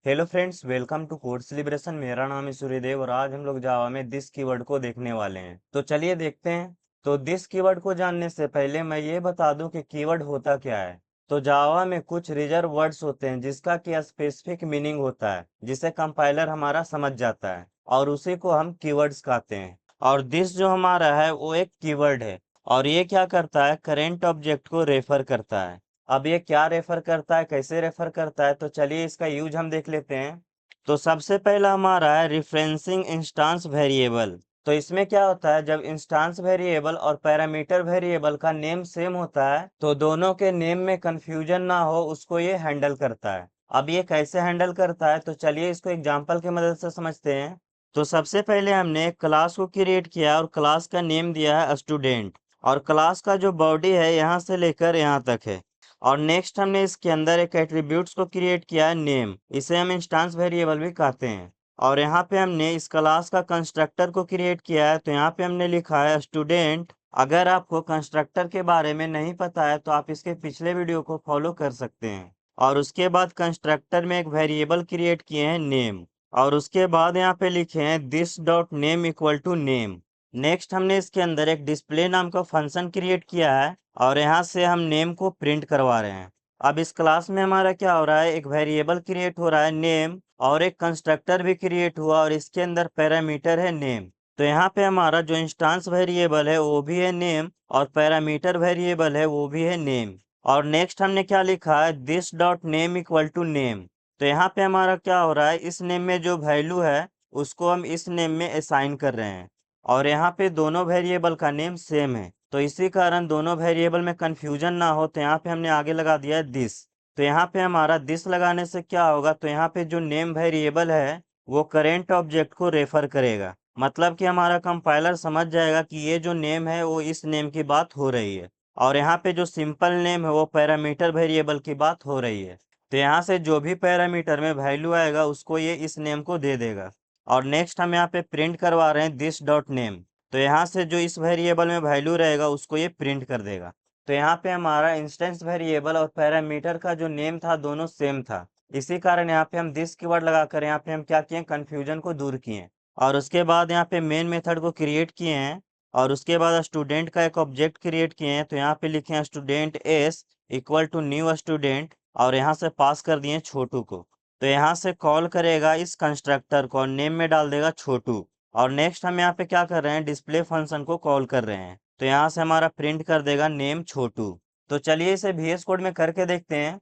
Hello friends, welcome to code celebration. मेरा नाम है सूर्यदेव और आज हम लोग जावा में दिस कीवर्ड को देखने वाले हैं। तो चलिए देखते हैं। तो दिस कीवर्ड को जानने से पहले मैं ये बता दूं कि कीवर्ड होता क्या है। तो जावा में कुछ रिजर्व वर्ड्स होते हैं जिसका कि स्पेसिफिक मीनिंग होता है, जिसे कंपाइलर हमारा समझ जाता है और उसी को हम कीवर्ड्स कहते हैं। और दिस जो हमारा है वो एक कीवर्ड है और ये क्या करता है, करेंट ऑब्जेक्ट को रेफर करता है। अब ये क्या रेफर करता है, कैसे रेफर करता है, तो चलिए इसका यूज हम देख लेते हैं। तो सबसे पहला हमारा है रिफरेंसिंग इंस्टांस वेरिएबल। तो इसमें क्या होता है, जब इंस्टांस वेरिएबल और पैरामीटर वेरिएबल का नेम सेम होता है तो दोनों के नेम में कंफ्यूजन ना हो, उसको ये हैंडल करता है। अब ये कैसे हैंडल करता है, तो चलिए इसको एग्जांपल की मदद से समझते हैं। तो सबसे पहले हमने एक क्लास को क्रिएट किया और क्लास का नेम दिया है स्टूडेंट। और क्लास का जो बॉडी है यहाँ से लेकर यहाँ तक है। और नेक्स्ट हमने इसके अंदर एक एट्रीब्यूट्स को क्रिएट किया है नेम, इसे हम इंस्टांस वेरिएबल भी कहते हैं। और यहाँ पे हमने इस क्लास का कंस्ट्रक्टर को क्रिएट किया है, तो यहाँ पे हमने लिखा है स्टूडेंट। अगर आपको कंस्ट्रक्टर के बारे में नहीं पता है तो आप इसके पिछले वीडियो को फॉलो कर सकते हैं। और उसके बाद कंस्ट्रक्टर में एक वेरिएबल क्रिएट किए हैं नेम। और उसके बाद यहाँ पे लिखे हैं this dot name equal to name. Next हमने इसके अंदर एक डिस्प्ले नाम का फंक्शन क्रिएट किया है और यहाँ से हम नेम को प्रिंट करवा रहे हैं। अब इस क्लास में हमारा क्या हो रहा है, एक वेरिएबल क्रिएट हो रहा है नेम और एक कंस्ट्रक्टर भी क्रिएट हुआ और इसके अंदर पैरामीटर है नेम। तो यहाँ पे हमारा जो इंस्टांस वेरिएबल है वो भी है नेम और पैरामीटर वेरिएबल है वो भी है नेम। और नेक्स्ट हमने क्या लिखा है, this dot name equal to name. तो यहाँ पे हमारा क्या हो रहा है, इस नेम में जो वैल्यू है उसको हम इस नेम में असाइन कर रहे हैं। और यहाँ पे दोनों वेरिएबल का नेम सेम है, तो इसी कारण दोनों वेरिएबल में कंफ्यूजन ना हो तो यहाँ पे हमने आगे लगा दिया है दिस। तो यहाँ पे हमारा दिस लगाने से क्या होगा, तो यहाँ पे जो नेम वेरिएबल है वो करेंट ऑब्जेक्ट को रेफर करेगा। मतलब कि हमारा कंपाइलर समझ जाएगा कि ये जो नेम है वो इस नेम की बात हो रही है। और यहाँ पे जो सिंपल नेम है वो पैरामीटर वेरिएबल की बात हो रही है। तो यहाँ से जो भी पैरामीटर में वैल्यू आएगा उसको ये इस नेम को दे देगा। और नेक्स्ट हम यहाँ पे प्रिंट करवा रहे हैं दिस डॉट नेम। तो यहाँ से जो इस वेरिएबल में वैल्यू रहेगा उसको ये प्रिंट कर देगा। तो यहाँ पे हमारा इंस्टेंस वेरिएबल और पैरामीटर का जो नेम था दोनों सेम था। इसी कारण यहाँ पे हम दिस कीवर्ड लगाकर यहाँ पे हम क्या किए, कंफ्यूजन को दूर किए। और उसके बाद यहाँ पे मेन मेथड को क्रिएट किए हैं और उसके बाद स्टूडेंट का एक ऑब्जेक्ट क्रिएट किए हैं। तो यहाँ पे लिखे हैं student S equal to new student और यहाँ से पास कर दिए छोटू को। तो यहाँ से कॉल करेगा इस कंस्ट्रक्टर को और नेम में डाल देगा छोटू। और नेक्स्ट हम यहाँ पे क्या कर रहे हैं, डिस्प्ले फंक्शन को कॉल कर रहे हैं। तो यहाँ से हमारा प्रिंट कर देगा नेम छोटू। तो चलिए इसे VS कोड में करके देखते हैं।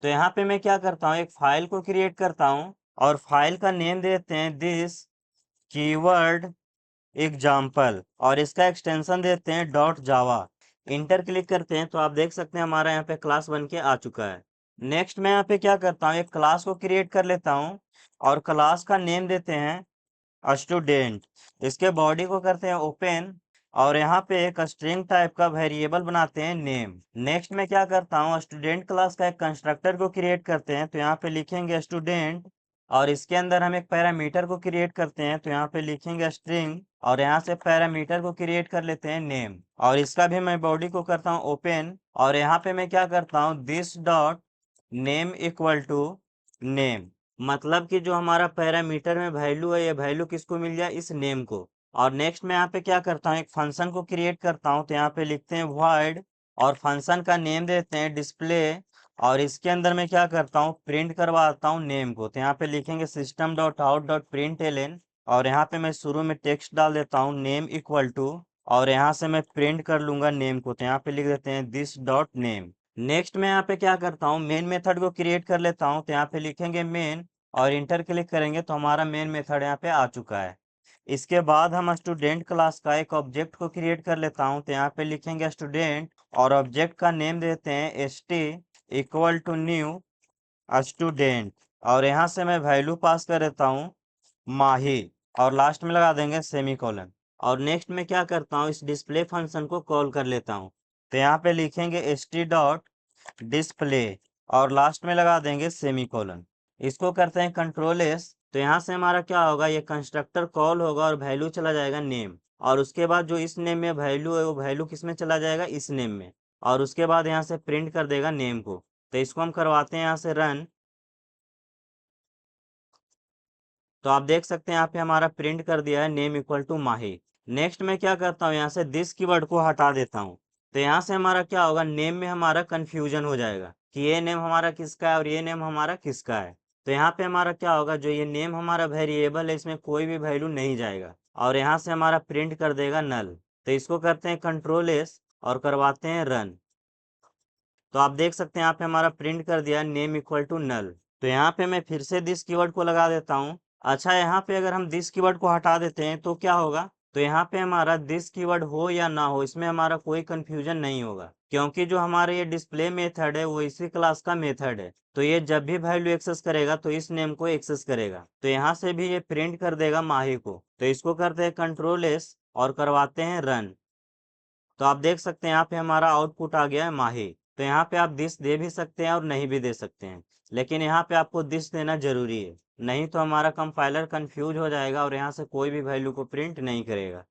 तो यहाँ पे मैं क्या करता हूँ, एक फाइल को क्रिएट करता हूँ और फाइल का नेम देते हैं दिस कीवर्ड एग्जाम्पल और इसका एक्सटेंशन देते हैं डॉट जावा। इंटर क्लिक करते हैं तो आप देख सकते हैं हमारा यहाँ पे क्लास बन के आ चुका है। नेक्स्ट मैं यहाँ पे क्या करता हूँ, एक क्लास को क्रिएट कर लेता हूँ और क्लास का नेम देते हैं स्टूडेंट। इसके बॉडी को करते हैं ओपन और यहाँ पे एक स्ट्रिंग टाइप का वेरिएबल बनाते हैं नेम। नेक्स्ट में क्या करता हूँ, स्टूडेंट क्लास का एक कंस्ट्रक्टर को क्रिएट करते हैं। तो यहाँ पे लिखेंगे स्टूडेंट और इसके अंदर हम एक पैरामीटर को क्रिएट करते हैं। तो यहाँ पे लिखेंगे स्ट्रिंग और यहाँ से पैरामीटर को क्रिएट कर लेते हैं नेम। और इसका भी मैं बॉडी को करता हूँ ओपन और यहाँ पे मैं क्या करता हूँ, this dot name equal to name. मतलब कि जो हमारा पैरामीटर में वैल्यू है ये वैल्यू किसको मिल जाए, इस नेम को। और नेक्स्ट मैं यहाँ पे क्या करता हूँ, एक फंक्शन को क्रिएट करता हूँ। तो यहाँ पे लिखते हैं void और फंक्शन का नेम देते हैं डिस्प्ले और इसके अंदर मैं क्या करता हूँ, प्रिंट करवाता हूँ नेम को। तो यहाँ पे लिखेंगे system dot out dot print L और यहाँ पे मैं शुरू में टेक्स्ट डाल देता हूँ नेम इक्वल टू और यहाँ से मैं प्रिंट कर लूंगा नेम को। तो यहाँ पे लिख देते हैं दिस डॉट नेम। नेक्स्ट मैं यहाँ पे क्या करता हूँ, मेन मेथड को क्रिएट कर लेता हूँ। तो यहाँ पे लिखेंगे मेन और इंटर क्लिक करेंगे तो हमारा मेन मेथड यहाँ पे आ चुका है। इसके बाद हम स्टूडेंट क्लास का एक ऑब्जेक्ट को क्रिएट कर लेता हूँ। तो यहाँ पे लिखेंगे स्टूडेंट और ऑब्जेक्ट का नेम देते हैं st equal to new student और यहाँ से मैं वैल्यू पास कर देता हूँ माही और लास्ट में लगा देंगे सेमीकोलन। और नेक्स्ट में क्या करता हूँ, इस डिस्प्ले फंक्शन को कॉल कर लेता हूँ। तो यहाँ पे लिखेंगे st डॉट डिस्प्ले और लास्ट में लगा देंगे सेमीकोलन। इसको करते हैं कंट्रोल एस। तो यहाँ से हमारा क्या होगा, ये कंस्ट्रक्टर कॉल होगा और वैल्यू चला जाएगा नेम और उसके बाद जो इस नेम में वैल्यू है वो वैल्यू किस में चला जाएगा, इस नेम में। और उसके बाद यहाँ से प्रिंट कर देगा नेम को। तो इसको हम करवाते हैं यहाँ से रन। तो आप देख सकते हैं यहाँ पे हमारा प्रिंट कर दिया है name equal to Mahi. Next मैं क्या करता हूँ, यहाँ से दिस कीवर्ड को हटा देता हूँ। तो यहाँ से हमारा क्या होगा, नेम में हमारा कंफ्यूजन हो जाएगा कि ये नेम हमारा किसका है और ये नेम हमारा किसका है। तो यहाँ पे हमारा क्या होगा, जो ये नेम हमारा वेरिएबल है इसमें कोई भी वैल्यू नहीं जाएगा और यहाँ से हमारा प्रिंट कर देगा नल। तो इसको करते हैं कंट्रोल एस और करवाते हैं रन। तो आप देख सकते हैं यहाँ पे हमारा प्रिंट कर दिया नेम इक्वल टू नल। तो यहाँ पे मैं फिर से दिस कीवर्ड को लगा देता हूँ। अच्छा, यहाँ पे अगर हम दिस कीवर्ड को हटा देते हैं तो क्या होगा, तो यहाँ पे हमारा दिस कीवर्ड हो या ना हो इसमें हमारा कोई कंफ्यूजन नहीं होगा, क्योंकि जो हमारा ये डिस्प्ले मेथड है वो इसी क्लास का मेथड है। तो ये जब भी वैल्यू एक्सेस करेगा तो इस नेम को एक्सेस करेगा। तो यहाँ से भी ये प्रिंट कर देगा माही को। तो इसको करते हैं कंट्रोल एस और करवाते हैं रन। तो आप देख सकते हैं यहाँ पे हमारा आउटपुट आ गया है माही। तो यहाँ पे आप दिस दे भी सकते हैं और नहीं भी दे सकते हैं, लेकिन यहाँ पे आपको दिस देना जरूरी है, नहीं तो हमारा कंपाइलर कंफ्यूज हो जाएगा और यहाँ से कोई भी वैल्यू को प्रिंट नहीं करेगा।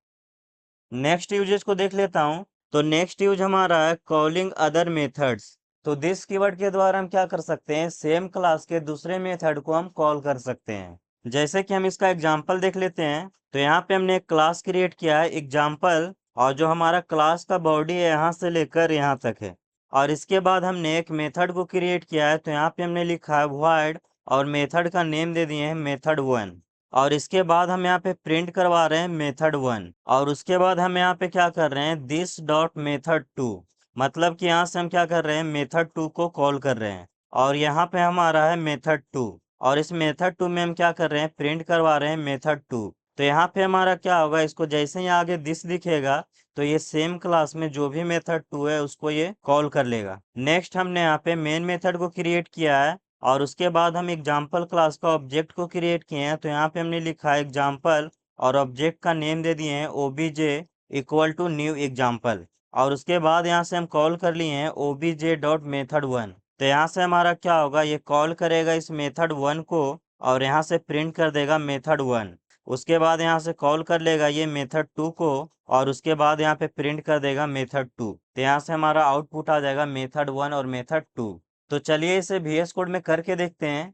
नेक्स्ट यूजेस को देख लेता हूँ। तो नेक्स्ट यूज हमारा है कॉलिंग अदर मेथड्स। तो दिस कीवर्ड के द्वारा हम क्या कर सकते हैं, सेम क्लास के दूसरे मेथड को हम कॉल कर सकते हैं। जैसे कि हम इसका एग्जांपल देख लेते हैं। तो यहाँ पे हमने एक क्लास क्रिएट किया है एग्जांपल, और जो हमारा क्लास का बॉडी है यहाँ से लेकर यहाँ तक है। और इसके बाद हमने एक मेथड को क्रिएट किया है। तो यहाँ पे हमने लिखा है void और मेथड का नेम दे दिए हैं मेथड 1। और इसके बाद हम यहाँ पे प्रिंट करवा रहे हैं मेथड 1। और उसके बाद हम यहाँ पे क्या कर रहे हैं, दिस डॉट मेथड 2। मतलब कि यहाँ से हम क्या कर रहे हैं, मेथड 2 को कॉल कर रहे हैं। और यहाँ पे हमारा है मेथड 2। और इस मेथड 2 में हम क्या कर रहे हैं, प्रिंट करवा रहे हैं मेथड 2। तो यहाँ पे हमारा क्या होगा, इसको जैसे ही आगे दिस दिखेगा तो ये सेम क्लास में जो भी मेथड 2 है उसको ये कॉल कर लेगा। नेक्स्ट हमने यहाँ पे मेन मेथड को क्रिएट किया है और उसके बाद हम एग्जाम्पल क्लास का ऑब्जेक्ट को क्रिएट किए हैं। तो यहाँ पे हमने लिखा है एग्जाम्पल और ऑब्जेक्ट का नेम दे दिए हैं OBJ equal to new example. और उसके बाद यहाँ से हम कॉल कर लिए हैं ओबीजे डॉट मेथड 1। तो यहाँ से हमारा क्या होगा, ये कॉल करेगा इस मेथड 1 को और यहाँ से प्रिंट कर देगा मेथड 1। उसके बाद यहाँ से कॉल कर लेगा ये मेथड 2 को और उसके बाद यहाँ पे प्रिंट कर देगा मेथड 2। तो यहाँ से हमारा आउटपुट आ जाएगा मेथड 1 और मेथड 2। तो चलिए इसे VS कोड में करके देखते हैं।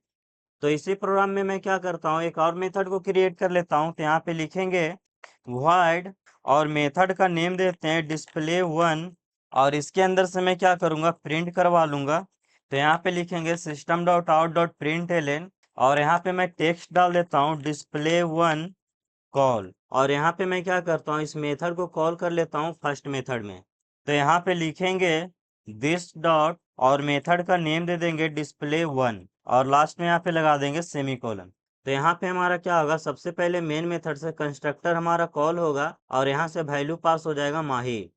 तो इसी प्रोग्राम में मैं क्या करता हूँ, एक और मेथड को क्रिएट कर लेता हूँ। तो यहाँ पे लिखेंगे void और मेथड का नेम देते हैं डिस्प्ले 1। और इसके अंदर से मैं क्या करूँगा, प्रिंट करवा लूँगा। तो यहाँ पे लिखेंगे system dot out dot print Elon और यहाँ पे मैं टेक्स्ट डाल देता हूँ डिस्प्ले 1 कॉल। और यहाँ पे मैं क्या करता हूँ, इस मेथड को कॉल कर लेता हूँ फर्स्ट मेथड में। तो यहाँ पे लिखेंगे दिस डॉट और मेथड का नेम दे देंगे डिस्प्ले 1 और लास्ट में यहाँ पे लगा देंगे सेमीकोलन। तो यहाँ पे हमारा क्या होगा, सबसे पहले मेन मेथड से कंस्ट्रक्टर हमारा कॉल होगा और यहाँ से वैल्यू पास हो जाएगा माही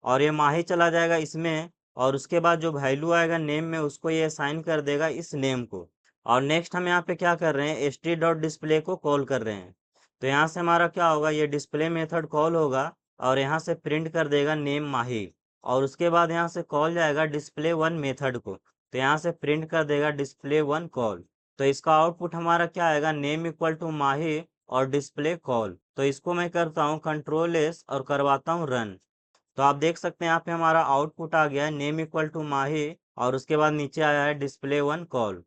और ये माही चला जाएगा इसमें। और उसके बाद जो वैल्यू आएगा नेम में उसको ये असाइन कर देगा इस नेम को। और नेक्स्ट हम यहाँ पे क्या कर रहे हैं, एस डॉट डिस्प्ले को कॉल कर रहे हैं। तो यहाँ से हमारा क्या होगा, ये डिस्प्ले मेथड कॉल होगा और यहाँ से प्रिंट कर देगा नेम माही। और उसके बाद यहाँ से कॉल जाएगा डिस्प्ले 1 मेथड को। तो यहाँ से प्रिंट कर देगा डिस्प्ले 1 कॉल। तो इसका आउटपुट हमारा क्या आएगा, नेम इक्वल टू माही और डिस्प्ले कॉल। तो इसको मैं करता हूँ कंट्रोल एस और करवाता हूँ रन। तो आप देख सकते हैं यहाँ पे हमारा आउटपुट आ गया है नेम इक्वल टू माही और उसके बाद नीचे आया है डिस्प्ले 1 कॉल।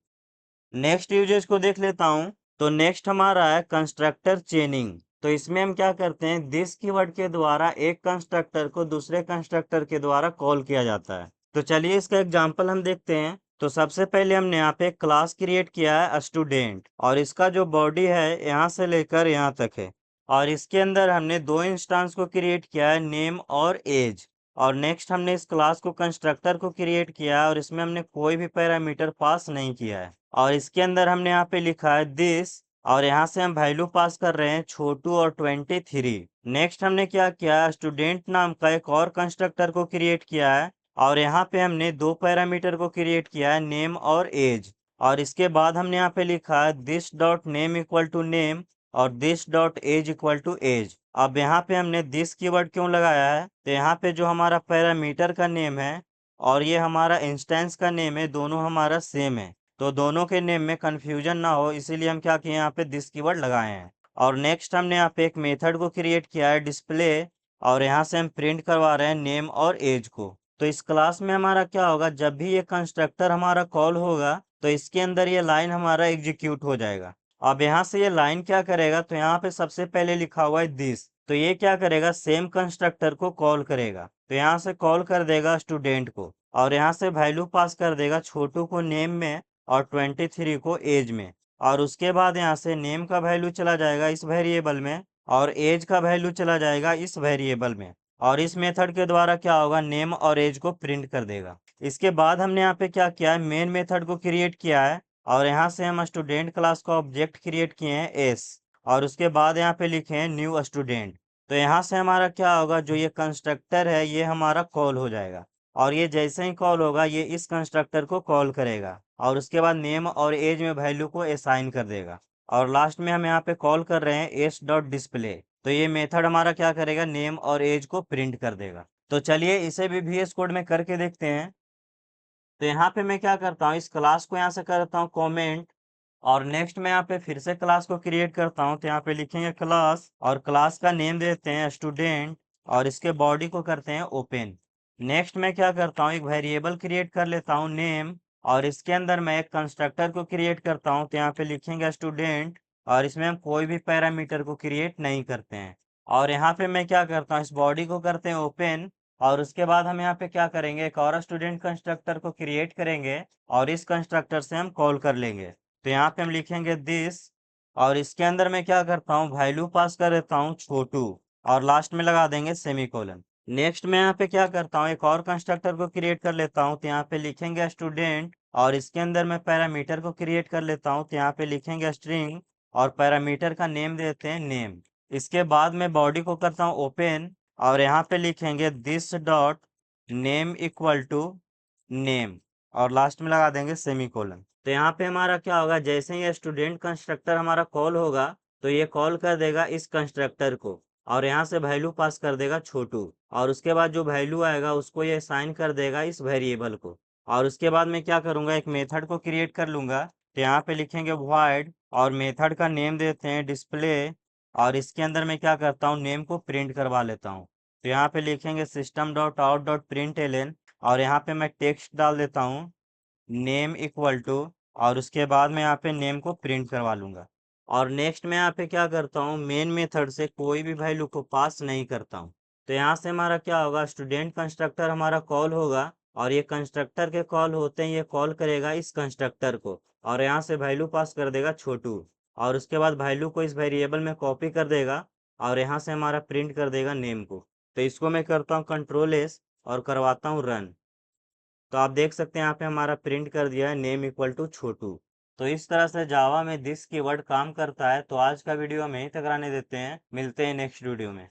नेक्स्ट यूजेस को देख लेता हूँ। तो नेक्स्ट हमारा है कंस्ट्रक्टर चेनिंग। तो इसमें हम क्या करते हैं, दिस कीवर्ड के द्वारा एक कंस्ट्रक्टर को दूसरे कंस्ट्रक्टर के द्वारा कॉल किया जाता है। तो चलिए इसका एग्जांपल हम देखते हैं। तो सबसे पहले हमने यहाँ पे क्लास क्रिएट किया है स्टूडेंट और इसका जो बॉडी है यहाँ से लेकर यहाँ तक है। और इसके अंदर हमने दो इंस्टेंस को क्रिएट किया है, नेम और एज। और नेक्स्ट हमने इस क्लास को कंस्ट्रक्टर को क्रिएट किया है और इसमें हमने कोई भी पैरामीटर पास नहीं किया है। और इसके अंदर हमने यहाँ पे लिखा है दिस और यहाँ से हम वैल्यू पास कर रहे हैं छोटू और 23। नेक्स्ट हमने क्या किया, स्टूडेंट नाम का एक और कंस्ट्रक्टर को क्रिएट किया है और यहाँ पे हमने दो पैरामीटर को क्रिएट किया है, नेम और एज। और इसके बाद हमने यहाँ पे लिखा है this dot name equal to name और this dot age equal to age. अब यहाँ पे हमने दिस कीवर्ड क्यों लगाया है, तो यहाँ पे जो हमारा पैरामीटर का नेम है और ये हमारा इंस्टेंस का नेम है, दोनों हमारा सेम है। तो दोनों के नेम में कंफ्यूजन ना हो इसीलिए हम क्या किए, यहाँ पे दिस कीवर्ड लगाए हैं। और नेक्स्ट हमने यहाँ पे एक मेथड को क्रिएट किया है डिस्प्ले और यहाँ से हम प्रिंट करवा रहे हैं नेम और एज को। तो इस क्लास में हमारा क्या होगा, जब भी ये कंस्ट्रक्टर हमारा कॉल होगा तो इसके अंदर ये लाइन हमारा एग्जीक्यूट हो जाएगा अब यहाँ से ये लाइन क्या करेगा, तो यहाँ पे सबसे पहले लिखा हुआ है दिस, तो ये क्या करेगा, सेम कंस्ट्रक्टर को कॉल करेगा। तो यहाँ से कॉल कर देगा स्टूडेंट को, और यहाँ से वैल्यू पास कर देगा छोटू को नेम में और 23 को एज में। और उसके बाद यहाँ से नेम का वैल्यू चला जाएगा इस वेरिएबल में, और एज का वैल्यू चला जाएगा इस वेरिएबल में। और इस मेथड के द्वारा क्या होगा, नेम और एज को प्रिंट कर देगा। इसके बाद हमने यहाँ पे क्या किया है, मेन मेथड को क्रिएट किया है, और यहाँ से हम स्टूडेंट क्लास का ऑब्जेक्ट क्रिएट किए हैं एस, और उसके बाद यहाँ पे लिखे हैं न्यू स्टूडेंट। तो यहाँ से हमारा क्या होगा, जो ये कंस्ट्रक्टर है ये हमारा कॉल हो जाएगा, और ये जैसे ही कॉल होगा ये इस कंस्ट्रक्टर को कॉल करेगा, और उसके बाद नेम और एज में वैल्यू को असाइन कर देगा। और लास्ट में हम यहाँ पे कॉल कर रहे हैं एस डॉट डिस्प्ले, तो ये मेथड हमारा क्या करेगा, नेम और एज को प्रिंट कर देगा। तो चलिए इसे भी VS कोड में करके देखते हैं। तो यहाँ पे मैं क्या करता हूँ, इस क्लास को यहाँ से करता हूँ कमेंट, और नेक्स्ट में यहाँ पे फिर से क्लास को क्रिएट करता हूँ। तो यहाँ पे लिखेंगे क्लास, और क्लास का नेम देते हैं स्टूडेंट, और इसके बॉडी को करते हैं ओपन। नेक्स्ट में क्या करता हूँ, एक वेरिएबल क्रिएट कर लेता हूँ नेम, और इसके अंदर मैं एक कंस्ट्रक्टर को क्रिएट करता हूँ। तो यहाँ पे लिखेंगे स्टूडेंट, और इसमें हम कोई भी पैरामीटर को क्रिएट नहीं करते हैं। और यहाँ पे मैं क्या करता हूँ, इस बॉडी को करते हैं ओपन, और उसके बाद हम यहाँ पे क्या करेंगे, एक और स्टूडेंट कंस्ट्रक्टर को क्रिएट करेंगे, और इस कंस्ट्रक्टर से हम कॉल कर लेंगे। तो यहाँ पे हम लिखेंगे दिस, और इसके अंदर मैं क्या करता हूँ, वैल्यू पास कर देता हूँ छोटू, और लास्ट में लगा देंगे सेमीकोलन। नेक्स्ट मैं यहाँ पे क्या करता हूँ, एक और कंस्ट्रक्टर को क्रिएट कर लेता हूँ। तो यहाँ पे लिखेंगे स्टूडेंट, और इसके अंदर मैं पैरामीटर को क्रिएट कर लेता हूँ। तो यहाँ पे लिखेंगे स्ट्रिंग, और पैरामीटर का नेम देते हैं नेम। इसके बाद मैं बॉडी को करता हूँ ओपन, और यहाँ पे लिखेंगे this dot name equal to name, और लास्ट में लगा देंगे सेमीकोलन। तो यहाँ पे हमारा क्या होगा, जैसे ही स्टूडेंट कंस्ट्रक्टर हमारा कॉल होगा, तो ये कॉल कर देगा इस कंस्ट्रक्टर को, और यहाँ से वैल्यू पास कर देगा छोटू, और उसके बाद जो वैल्यू आएगा उसको ये साइन कर देगा इस वेरिएबल को। और उसके बाद मैं क्या करूँगा, एक मेथड को क्रिएट कर लूँगा। तो यहाँ पे लिखेंगे वॉइड, और मेथड का नेम देते हैं डिस्प्ले, और इसके अंदर मैं क्या करता हूँ, नेम को प्रिंट करवा लेता हूँ। तो यहाँ पे लिखेंगे system dot out dot print Elon, और यहाँ पे मैं टेक्स्ट डाल देता हूँ नेम इक्वल टू, और उसके बाद मैं यहाँ पे नेम को प्रिंट करवा लूँगा। और नेक्स्ट मैं यहाँ पे क्या करता हूँ, मेन मेथड से कोई भी वैल्यू को पास नहीं करता हूँ। तो यहाँ से हमारा क्या होगा, स्टूडेंट कंस्ट्रक्टर हमारा कॉल होगा, और ये कंस्ट्रक्टर के कॉल होते हैं ये कॉल करेगा इस कंस्ट्रक्टर को, और यहाँ से वैल्यू पास कर देगा छोटू, और उसके बाद वैल्यू को इस वेरिएबल में कॉपी कर देगा, और यहाँ से हमारा प्रिंट कर देगा नेम को। तो इसको मैं करता हूँ कंट्रोल S, और करवाता हूँ रन। तो आप देख सकते हैं यहाँ पे हमारा प्रिंट कर दिया है नेम इक्वल टू छोटू। तो इस तरह से जावा में दिस कीवर्ड काम करता है। तो आज का वीडियो हम यहीं तक रहने देते हैं, मिलते हैं नेक्स्ट वीडियो में।